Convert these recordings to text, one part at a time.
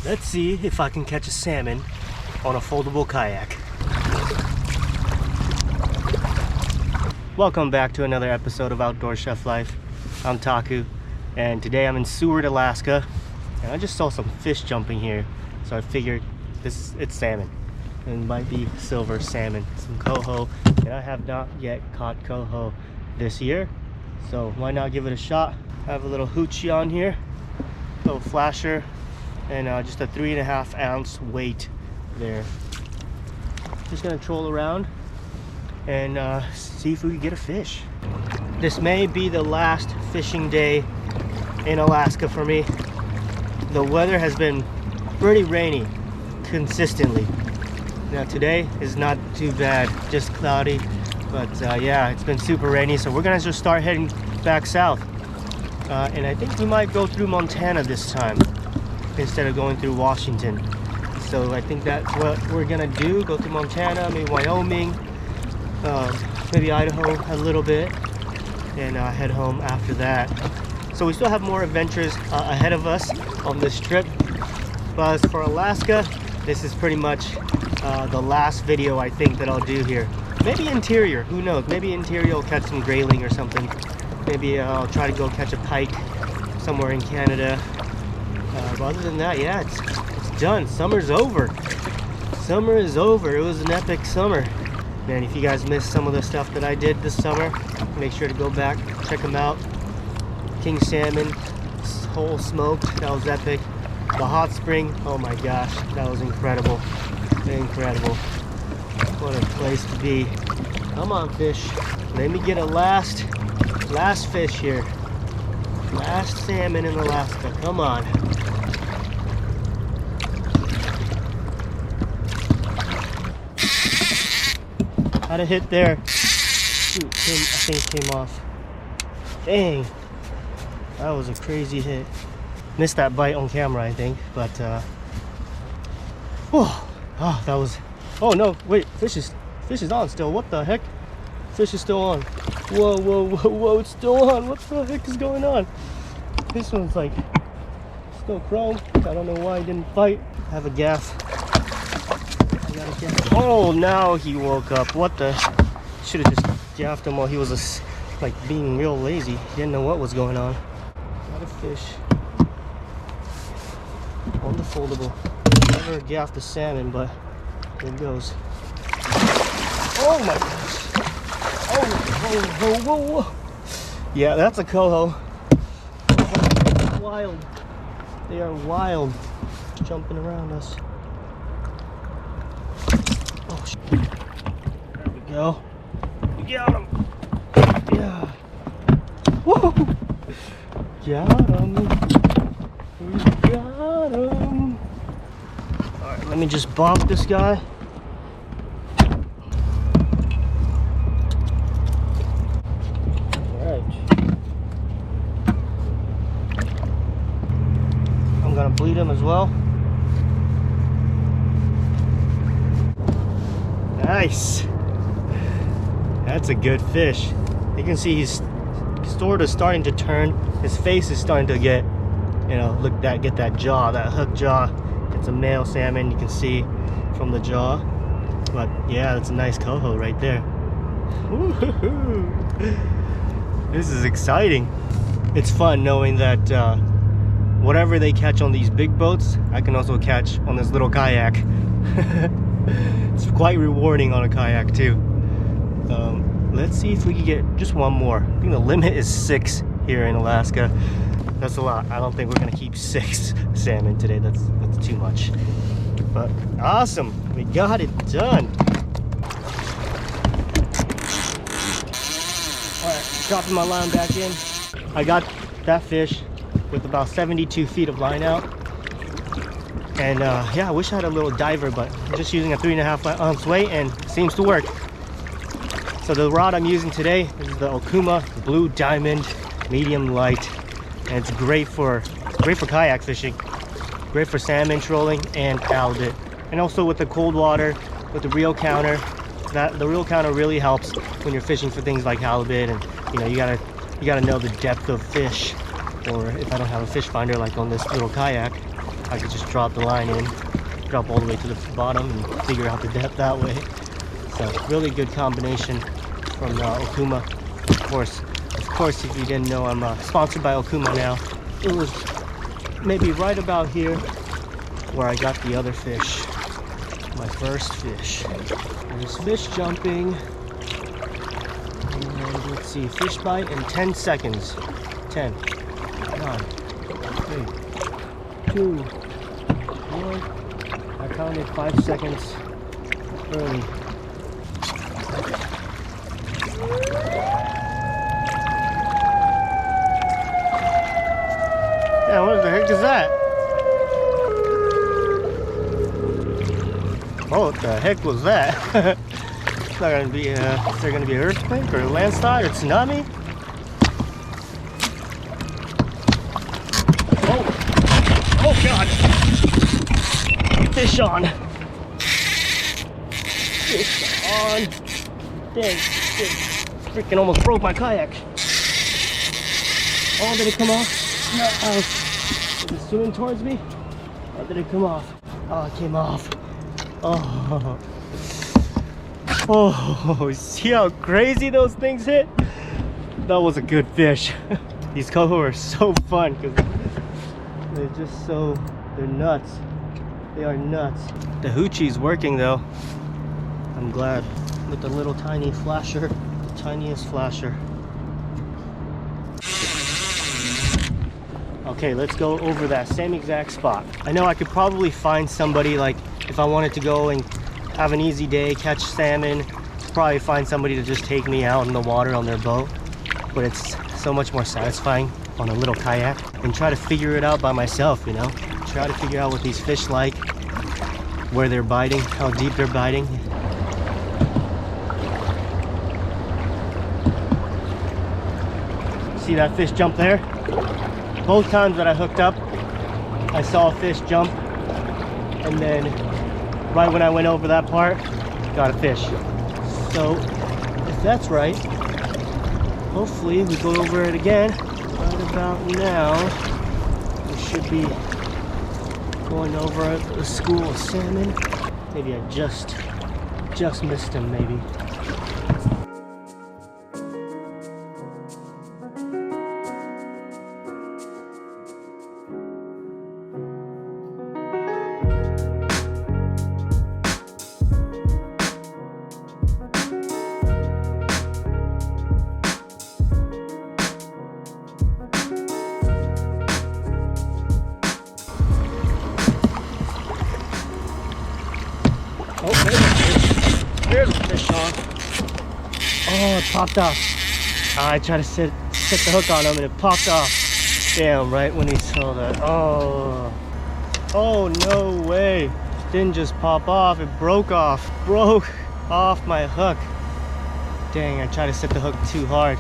Let's see if I can catch a salmon on a foldable kayak. Welcome back to another episode of Outdoor Chef Life. I'm Taku, and today I'm in Seward, Alaska, and I just saw some fish jumping here, so I figured it's salmon. It might be silver salmon, some coho, and I have not yet caught coho this year, so why not give it a shot? I have a little hoochie on here, little flasher, and just a 3.5 ounce weight there. Just gonna troll around and see if we can get a fish. This may be the last fishing day in Alaska for me. The weather has been pretty rainy consistently. Now today is not too bad, just cloudy, but yeah, it's been super rainy, so we're gonna just start heading back south. And I think we might go through Montana this time instead of going through Washington. So I think that's what we're gonna do, go through Montana, maybe Wyoming, maybe Idaho a little bit, and head home after that. So we still have more adventures ahead of us on this trip, but as for Alaska, this is pretty much the last video I think that I'll do here. Maybe interior, who knows, maybe interior will catch some grayling or something. Maybe I'll try to go catch a pike somewhere in Canada. But other than that, yeah, it's done. Summer's over. Summer is over. It was an epic summer. Man, if you guys missed some of the stuff that I did this summer, make sure to go back, check them out. King salmon, whole smoked, that was epic. The hot spring, oh my gosh, that was incredible. Incredible. What a place to be. Come on, fish. Let me get a last fish here. Last salmon in Alaska. Come on. Had a hit there. Shoot, I think it came off. Dang. That was a crazy hit. Missed that bite on camera, I think, but oh, that was, oh no, wait, fish is on still. What the heck? Fish is still on. Whoa, it's still on. What the heck is going on? This one's like still chrome. I don't know why he didn't fight. I have a gaff. Oh, now he woke up. What the? Should have just gaffed him while he was like being real lazy. He didn't know what was going on. Got a fish on the foldable. Never gaffed a salmon, but here it goes. Oh my gosh. Oh, whoa. Yeah, that's a coho. Wild. They are wild. Jumping around us. Oh, shit. There we go. We got him. Yeah. Woo! Got him. We got him. Alright, let me just bonk this guy. Bleed him as well. Nice. That's a good fish. You can see he's sort of starting to turn. His face is starting to get, you know, get that jaw, that hook jaw. It's a male salmon, you can see from the jaw. But yeah, that's a nice coho right there. Woo-hoo-hoo. This is exciting. It's fun knowing that whatever they catch on these big boats, I can also catch on this little kayak. It's quite rewarding on a kayak too. Let's see if we can get just one more. I think the limit is 6 here in Alaska. That's a lot. I don't think we're gonna keep 6 salmon today. That's too much. But awesome, we got it done. All right, dropping my line back in. I got that fish with about 72 feet of line out, and yeah, I wish I had a little diver, but I'm just using a 3.5 ounce weight and it seems to work. So the rod I'm using today is the Okuma Blue Diamond medium light, and it's great for kayak fishing, great for salmon trolling and halibut, and also with the cold water, with the reel counter. The reel counter really helps when you're fishing for things like halibut, and you know, you gotta know the depth of fish. Or if I don't have a fish finder like on this little kayak, I could just drop the line in, drop all the way to the bottom and figure out the depth that way. So really good combination from Okuma. Of course, if you didn't know, I'm sponsored by Okuma now. It was maybe right about here where I got the other fish, my first fish. There's fish jumping. And let's see, fish bite in 10 seconds. 10, 9, 8, 2, 1. I counted 5 seconds early. Yeah, what the heck is that? Oh, what the heck was that? It's not gonna be, is there gonna be an earthquake or a landslide or tsunami? Oh God! Fish on! Fish on! Dang, freaking almost broke my kayak. Oh, did it come off? No. Is it swimming towards me? Or did it come off? Oh, it came off. Oh. Oh, see how crazy those things hit? That was a good fish. These coho are so fun because they're just so, they're nuts. They are nuts. The hoochie's working though. I'm glad. With the little tiny flasher, the tiniest flasher. Okay, let's go over that same exact spot. I know I could probably find somebody, like if I wanted to go and have an easy day, catch salmon, probably find somebody to just take me out in the water on their boat. But it's so much more satisfying on a little kayak and try to figure it out by myself, you know? Try to figure out what these fish like, where they're biting, how deep they're biting. See that fish jump there? Both times that I hooked up, I saw a fish jump, and then right when I went over that part, got a fish. So if that's right, hopefully we go over it again. Right about now, we should be going over a school of salmon. Maybe I just missed him, maybe. Oh, there's a fish on. Oh, it popped off. I tried to set the hook on him and it popped off. Damn, right when he saw that. Oh, no way. Didn't just pop off, it broke off. Broke off my hook. Dang, I tried to set the hook too hard.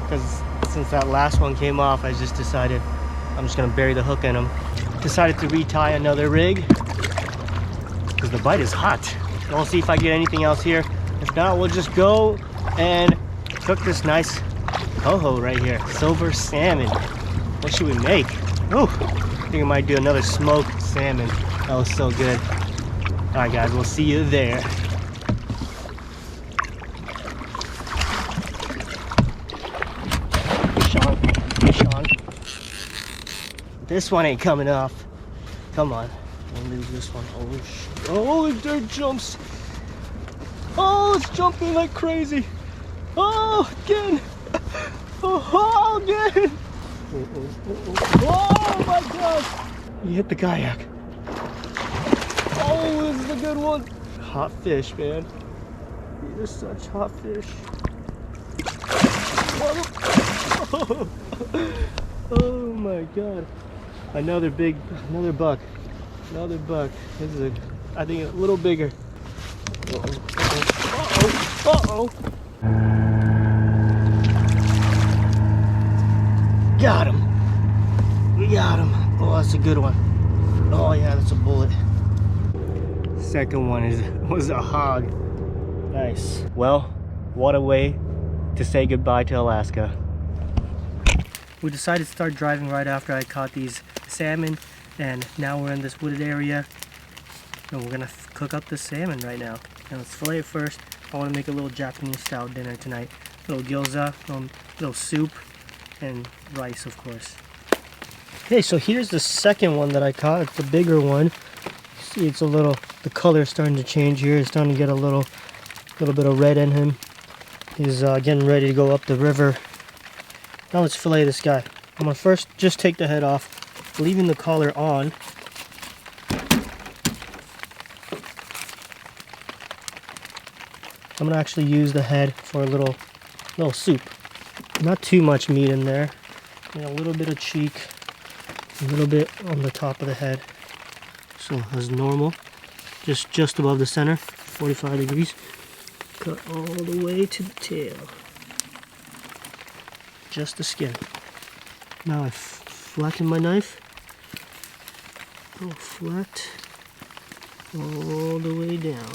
Because since that last one came off, I just decided I'm just gonna bury the hook in him. Decided to retie another rig. Because the bite is hot. We'll see if I get anything else here. If not, we'll just go and cook this nice coho right here. Silver salmon. What should we make? Oh, I think I might do another smoked salmon. That was so good. All right, guys, we'll see you there. Fish on. This one ain't coming off. Come on. I'll lose this one. Oh, oh, there jumps. Oh, it's jumping like crazy. Oh, again. Oh, again. Oh my God. You hit the kayak. Oh, this is a good one. Hot fish, man. These are such hot fish. Oh, oh my God. Another buck. Another buck. This is I think a little bigger. Uh-oh. Got him. We got him. Oh, that's a good one. Oh yeah, that's a bullet. Second one was a hog. Nice. Well, what a way to say goodbye to Alaska. We decided to start driving right after I caught these salmon And now we're in this wooded area, and we're gonna cook up the salmon right now. Now let's fillet it first. I want to make a little Japanese style dinner tonight. Little gyoza, little soup, and rice, of course. Okay, so here's the second one that I caught. It's the bigger one. See, it's a little, the color is starting to change here. It's starting to get a little bit of red in him. He's getting ready to go up the river. Now let's fillet this guy. I'm gonna first just take the head off, leaving the collar on. I'm gonna actually use the head for a little soup. Not too much meat in there. And a little bit of cheek, a little bit on the top of the head. So as normal, just above the center, 45 degrees. Cut all the way to the tail. Just the skin. Now I flatten my knife. Go flat all the way down.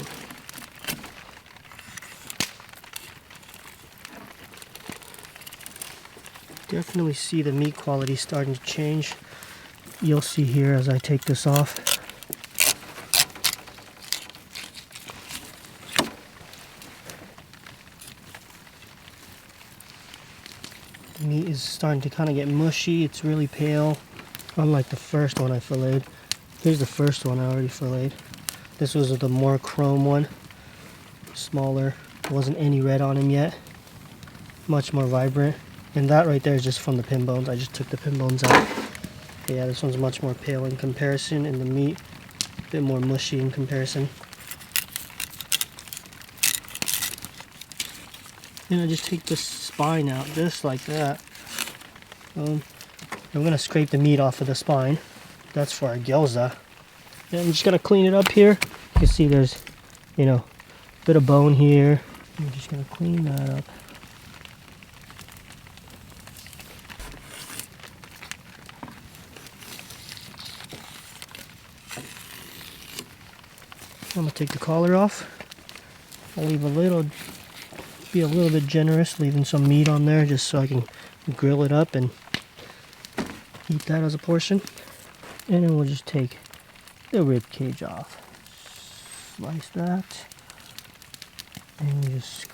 Definitely see the meat quality starting to change. You'll see here as I take this off. The meat is starting to kind of get mushy. It's really pale, unlike the first one I filleted. Here's the first one I already filleted. This was the more chrome one, smaller. There wasn't any red on him yet. Much more vibrant. And that right there is just from the pin bones. I just took the pin bones out. But yeah, this one's much more pale in comparison, and the meat a bit more mushy in comparison. And I just take the spine out, just like that. I'm gonna scrape the meat off of the spine. That's for our gyoza. And I'm just gonna clean it up here. You can see there's, a bit of bone here. I'm just gonna clean that up. I'm gonna take the collar off. I'll leave be a little bit generous, leaving some meat on there just so I can grill it up and eat that as a portion. And then we'll just take the rib cage off. Slice that. And just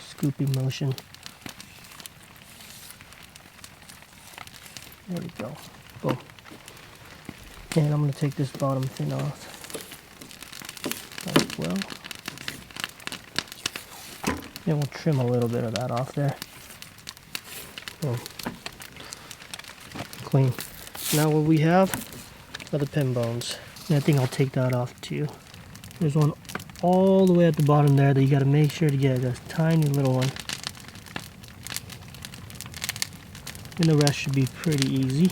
scooping motion. There we go. Boom. And I'm gonna take this bottom fin off as well. And we'll trim a little bit of that off there. Boom. Clean. Now what we have are the pin bones. And I think I'll take that off too. There's one all the way at the bottom there that you gotta make sure to get, a tiny little one. And the rest should be pretty easy.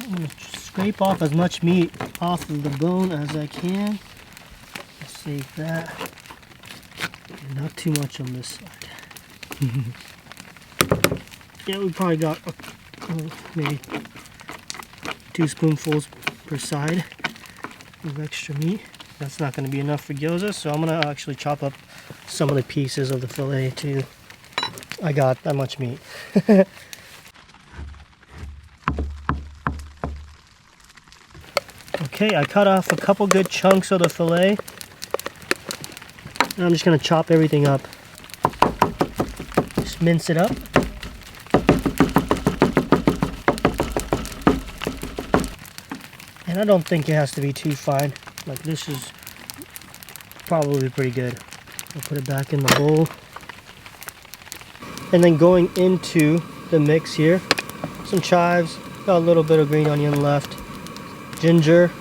I'm gonna scrape off as much meat off of the bone as I can. Save that. And not too much on this side. Yeah, we probably got maybe 2 spoonfuls per side of extra meat. That's not going to be enough for gyoza, so I'm going to actually chop up some of the pieces of the fillet too. I got that much meat. Okay, I cut off a couple good chunks of the fillet. And I'm just going to chop everything up. Just mince it up. And I don't think it has to be too fine. Like, this is probably pretty good. I'll put it back in the bowl. And then going into the mix here, some chives, got a little bit of green onion left, ginger,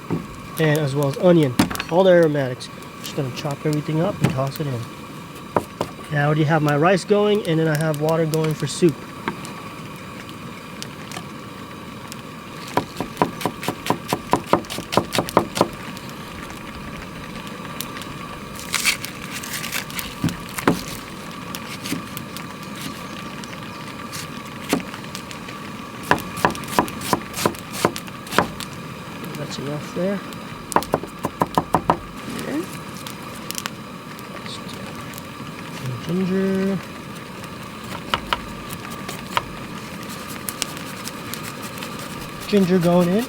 and as well as onion. All the aromatics. Just gonna chop everything up and toss it in. Now I already have my rice going, and then I have water going for soup. That's enough there. Okay. Some ginger. ginger going in.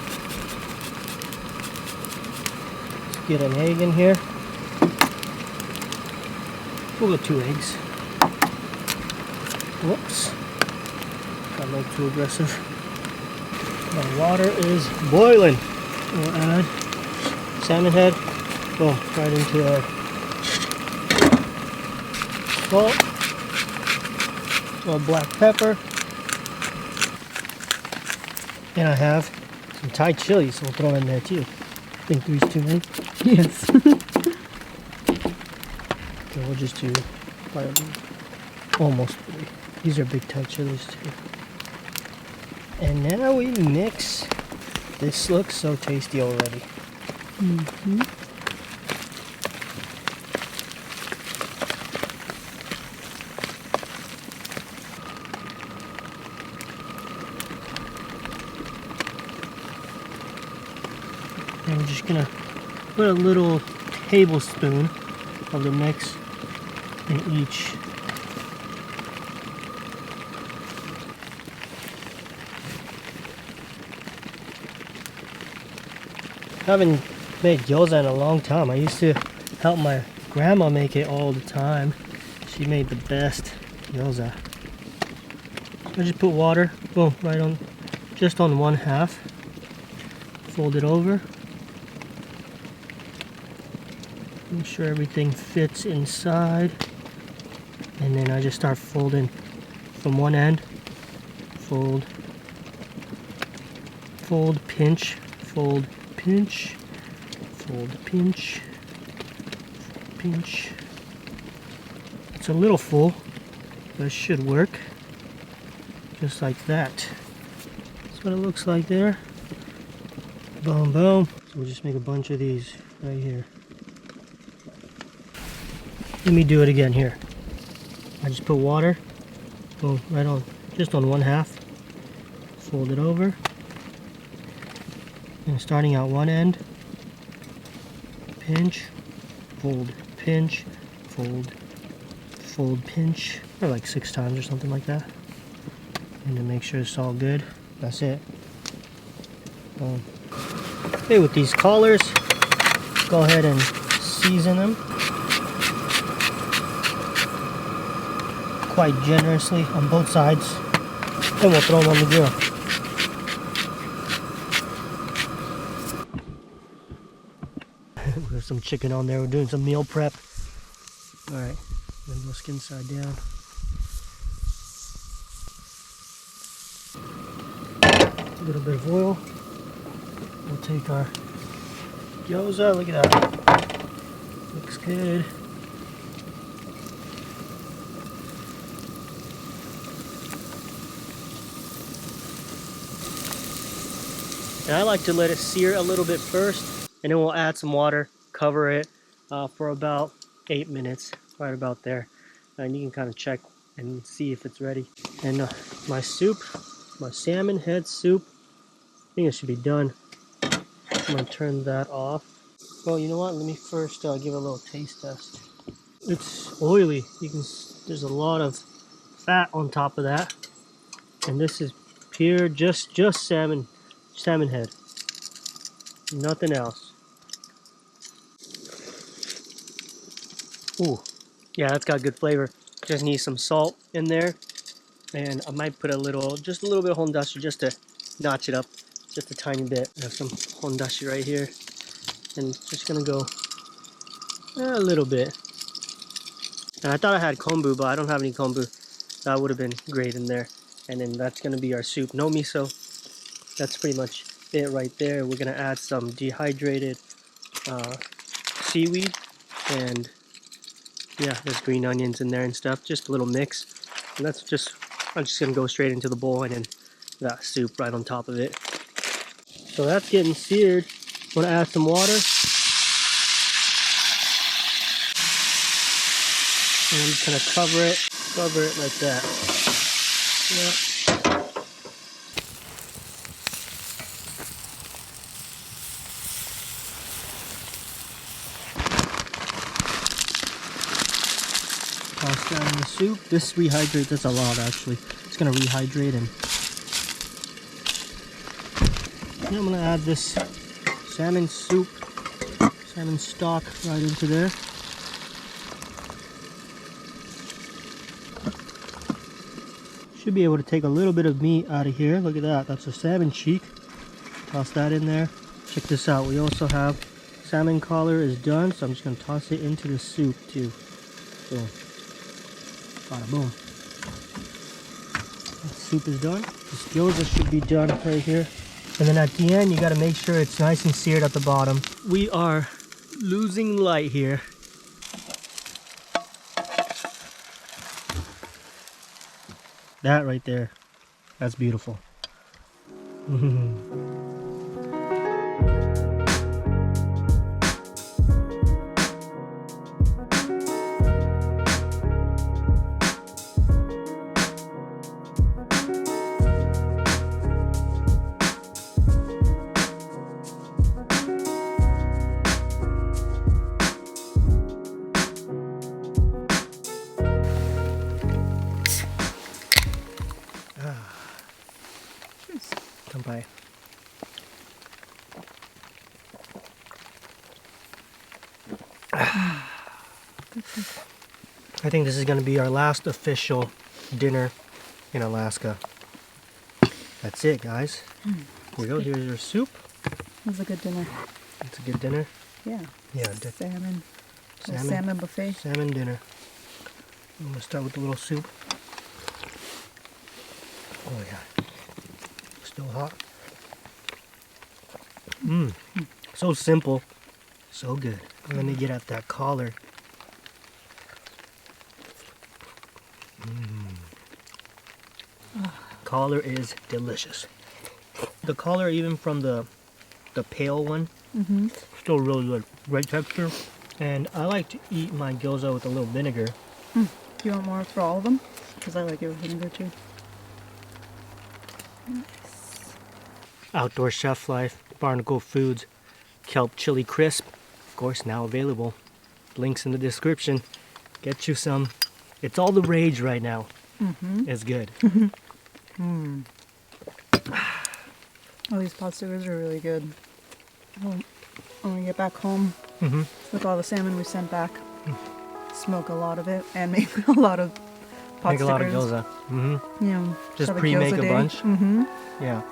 Let's get an egg in here. We'll go 2 eggs. Whoops. Got a little too aggressive. My water is boiling. We'll add salmon head. Boom, right into our salt. A little black pepper. And I have some Thai chili, so we'll throw it in there too. I think 3's too many. Yes. So we'll just do almost 3. These are big Thai chilies too. And now we mix. This looks so tasty already. Mm-hmm. And we're just gonna put a little tablespoon of the mix in each. I haven't made gyoza in a long time. I used to help my grandma make it all the time. She made the best gyoza. I just put water, boom, right on, just on 1/2. Fold it over. Make sure everything fits inside. And then I just start folding from one end. Fold, fold, pinch, fold, pinch, fold, pinch, pinch. It's a little full, but it should work. Just like that. That's what it looks like there. Boom, boom. So we'll just make a bunch of these right here. Let me do it again here. I just put water, boom, right on, just on 1/2. Fold it over. And starting at one end, pinch, fold, pinch, fold, fold, pinch, or like 6 times or something like that. And to make sure it's all good, that's it. Okay, with these collars, go ahead and season them quite generously on both sides. Then we'll throw them on the grill. There's some chicken on there. We're doing some meal prep. Alright, then we'll skin side down. A little bit of oil. We'll take our gyoza. Look at that. Looks good. And I like to let it sear a little bit first, and then we'll add some water, cover it for about 8 minutes, right about there. And you can kind of check and see if it's ready. And my soup, my salmon head soup, I think it should be done. I'm gonna turn that off. Well, you know what? Let me first give it a little taste test. It's oily. There's a lot of fat on top of that, and this is pure, just salmon head, nothing else. Ooh, yeah, that's got good flavor. Just need some salt in there, and I might put just a little bit of hondashi just to notch it up, just a tiny bit. I have some hondashi right here, and just gonna go a little bit. And I thought I had kombu, but I don't have any kombu. That would have been great in there. And then that's gonna be our soup. No miso. That's pretty much it right there. We're gonna add some dehydrated seaweed, and yeah, there's green onions in there and stuff. Just a little mix. And I'm just gonna go straight into the bowl, and then that soup right on top of it. So that's getting seared. I'm gonna add some water. And I'm just gonna cover it like that. Yeah. Toss that in the soup. This rehydrates, that's a lot actually. It's gonna rehydrate and I'm gonna add this salmon soup, salmon stock right into there. Should be able to take a little bit of meat out of here. Look at that, that's a salmon cheek. Toss that in there. Check this out, we also have salmon collar is done, so I'm just gonna toss it into the soup too. Boom. Bada boom. That soup is done. This gyoza should be done right here. And then at the end, you gotta make sure it's nice and seared at the bottom. We are losing light here. That right there, that's beautiful. Come by. I think this is going to be our last official dinner in Alaska. That's it, guys. Here we go. Here's your soup. It was a good dinner. It's a good dinner. Yeah. Yeah. Salmon. Salmon buffet. Salmon dinner. I'm going to start with the little soup. Oh yeah. Still hot. So simple. So good. Let me get at that collar. Collar is delicious. The collar, even from the pale one, still really good. Great texture. And I like to eat my gyoza with a little vinegar. Do you want more for all of them? Because I like it with vinegar too. Nice. Outdoor Chef Life, Barnacle Foods, Kelp Chili Crisp, of course now available. Links in the description. Get you some. It's all the rage right now. It's good. Oh, these pot stickers are really good. When we get back home, with all the salmon we sent back, smoke a lot of it and make a lot of pot Make stickers. a lot of gyoza. Yeah. Just have a pre-make gyoza a day. bunch. Yeah.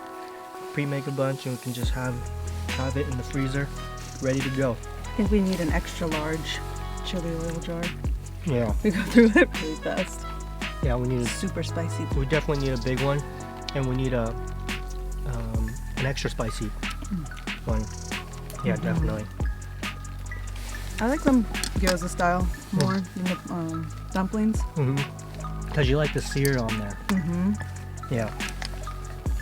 Pre-make a bunch and we can just have it in the freezer, ready to go. I think we need an extra large chili oil jar. Yeah. We go through it really fast. Yeah, we need Super spicy. we definitely need a big one, and we need an extra spicy one. Yeah, definitely. I like them gyoza style more than the dumplings. Because you like the sear on there. Yeah.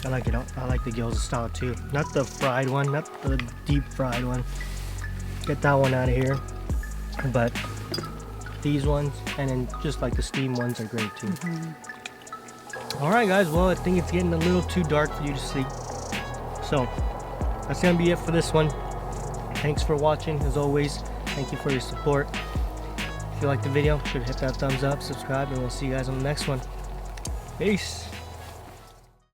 I like it. I like the gyoza style too. Not the fried one, not the deep fried one. Get that one out of here. But these ones, and then just like the steam ones, are great too. Alright guys, well I think it's getting a little too dark for you to sleep. So that's gonna be it for this one. Thanks for watching as always. Thank you for your support. If you liked the video, be sure to hit that thumbs up, subscribe, and we'll see you guys on the next one. Peace.